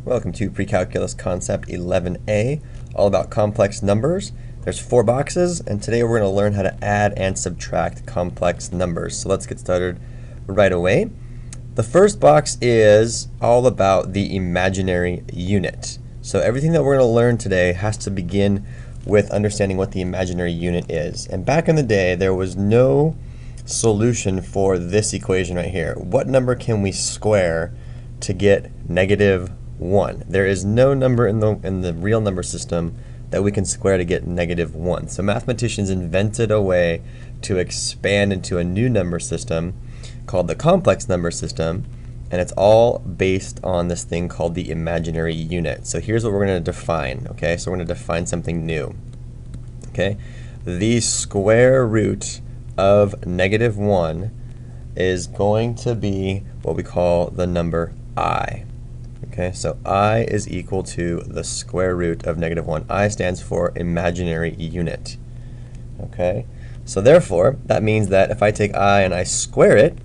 Welcome to Precalculus Concept 11A, all about complex numbers. There's 4 boxes, and today we're going to learn how to add and subtract complex numbers. So let's get started right away. The first box is all about the imaginary unit. So everything that we're going to learn today has to begin with understanding what the imaginary unit is. And back in the day, there was no solution for this equation right here. What number can we square to get negative 1? There is no number in the real number system that we can square to get negative 1. So mathematicians invented a way to expand into a new number system called the complex number system, and it's all based on this thing called the imaginary unit. So here's what we're going to define, okay? So we're going to define something new, okay? The square root of negative 1 is going to be what we call the number I. Okay, so I is equal to the square root of negative 1. I stands for imaginary unit. Okay, so therefore, that means that if I take I and I square it,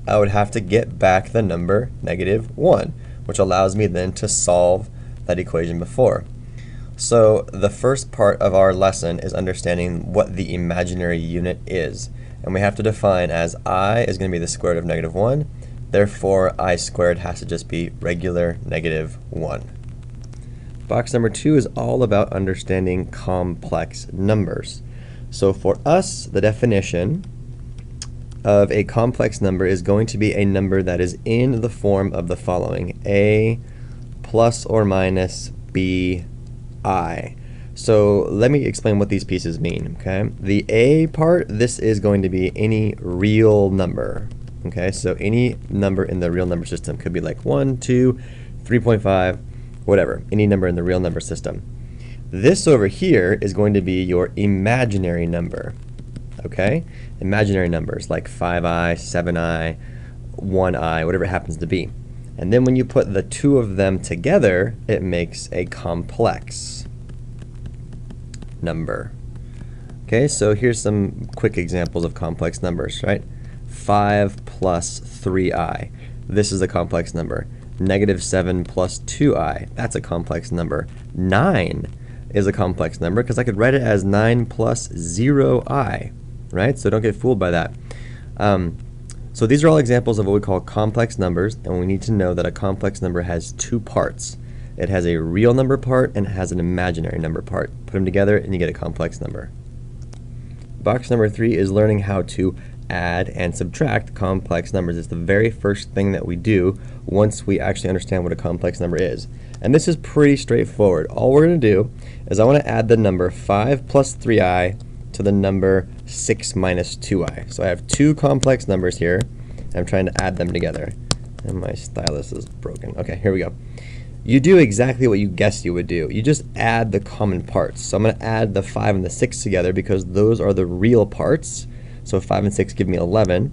I would have to get back the number negative 1, which allows me then to solve that equation before. So the first part of our lesson is understanding what the imaginary unit is. And we have to define as I is going to be the square root of negative 1. Therefore, I squared has to just be regular negative 1. Box number 2 is all about understanding complex numbers. So for us, the definition of a complex number is going to be a number that is in the form of the following: a plus or minus b I. So let me explain what these pieces mean, okay? The a part, this is going to be any real number. Okay, so any number in the real number system could be like 1, 2, 3.5, whatever, any number in the real number system. This over here is going to be your imaginary number, okay? Imaginary numbers like 5i, 7i, 1i, whatever it happens to be. And then when you put the two of them together, it makes a complex number. Okay, so here's some quick examples of complex numbers, right? 5 plus 3i. This is a complex number. Negative 7 plus 2i. That's a complex number. 9 is a complex number because I could write it as 9 plus 0i, right? So don't get fooled by that. So these are all examples of what we call complex numbers, and we need to know that a complex number has 2 parts. It has a real number part and it has an imaginary number part. Put them together and you get a complex number. Box number 3 is learning how to add and subtract complex numbers. It's the very first thing that we do once we actually understand what a complex number is. And this is pretty straightforward. All we're going to do is I want to add the number 5 plus 3i to the number 6 minus 2i. So I have 2 complex numbers here, and I'm trying to add them together. And my stylus is broken. Okay, here we go. You do exactly what you guessed you would do. You just add the common parts. So I'm going to add the 5 and the 6 together because those are the real parts. So 5 and 6 give me 11.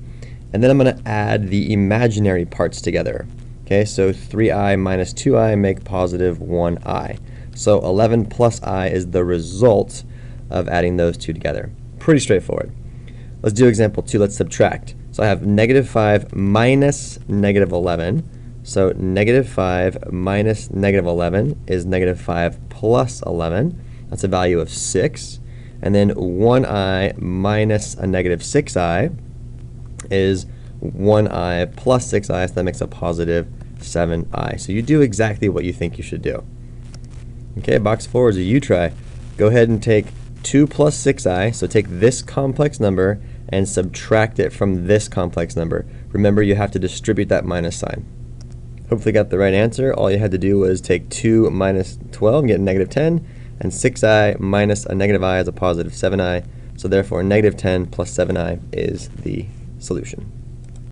And then I'm going to add the imaginary parts together. Okay, so 3i minus 2i make positive 1i. So 11 plus I is the result of adding those two together. Pretty straightforward. Let's do example 2. Let's subtract. So I have negative 5 minus negative 11. So negative 5 minus negative 11 is negative 5 plus 11. That's a value of 6. And then 1i minus a negative 6i is 1i plus 6i, so that makes a positive 7i. So you do exactly what you think you should do. Okay, box 4 is a you try. Go ahead and take 2 plus 6i, so take this complex number and subtract it from this complex number. Remember, you have to distribute that minus sign. Hopefully got the right answer. All you had to do was take 2 minus 12 and get negative 10. And 6i minus a negative I is a positive 7i. So therefore, negative 10 plus 7i is the solution.